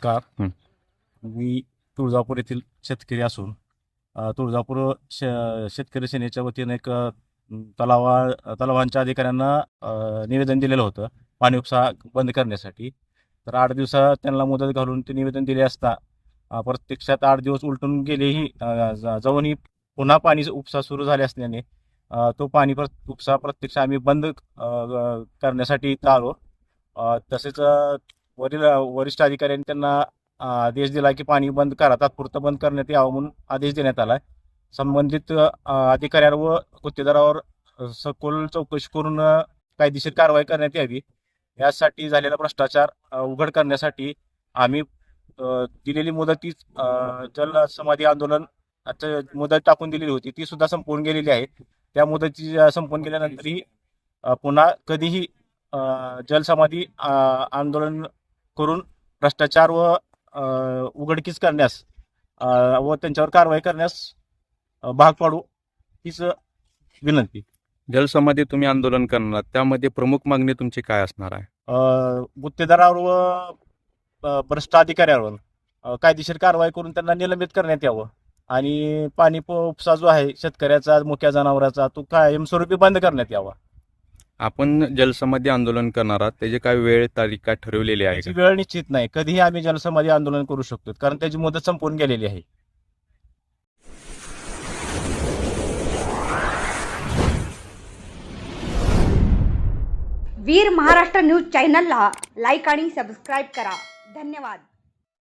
नमस्कार. मी तुळजापूर येथील शेतकरी असून तुळजापूर शेतकरी सेनेच्या वतीने एक तलावांच्या अधिकाऱ्यांना निवेदन दिलेलं होतं पाणी उपसा बंद करण्यासाठी. तर 8 दिवसात त्यांना मुदत घालून ते निवेदन दिले असता प्रत्यक्षात 8 दिवस उलटून गेलेही जाऊनही पुन्हा पाणी उपसा सुरू झाले असल्याने तो पाणी उपसा प्रत्यक्ष आम्ही बंद करण्यासाठी इथं आलो. तसेच वरिष्ठ अधिकाऱ्यांनी त्यांना आदेश दिला की पाणी बंद करा, तात्पुरतं बंद करण्यात यावं म्हणून आदेश देण्यात आला. संबंधित अधिकाऱ्यांवर व गुत्तेदारावर सखोल चौकशी करून कायदेशीर कारवाई करण्यात यावी. यासाठी झालेला भ्रष्टाचार उघड करण्यासाठी आम्ही दिलेली मुदतीच जल समाधी आंदोलन मुदत टाकून दिलेली होती, ती सुद्धा संपवून गेलेली आहे. त्या मुदती संपून गेल्यानंतरही पुन्हा कधीही जलसमाधी आंदोलन करून भ्रष्टाचार व उघडकीस करण्यास व त्यांच्यावर कारवाई करण्यास भाग पाडू हीच विनंती. जलसमाधी तुम्ही आंदोलन करणार, त्यामध्ये प्रमुख मागणी तुमची काय असणार आहे? गुत्तेदारावर व भ्रष्ट अधिकाऱ्यावर कायदेशीर कारवाई करून त्यांना निलंबित करण्यात यावं आणि पाणी उपसा जो आहे शेतकऱ्याचा, मुक्या जनावराचा, तो कायमस्वरूपी बंद करण्यात यावा. आपण जलसमाधी आंदोलन करणार आहात, त्याची काय वेळ तारीख काय ठरवलेली आहे? त्याची वेळ निश्चित नाही, कधीही आम्ही जलसमाधी आंदोलन करू शकतो कारण त्याची मुदत संपून गेलेली आहे. वीर महाराष्ट्र न्यूज चॅनलला लाईक आणि सबस्क्राईब करा. धन्यवाद.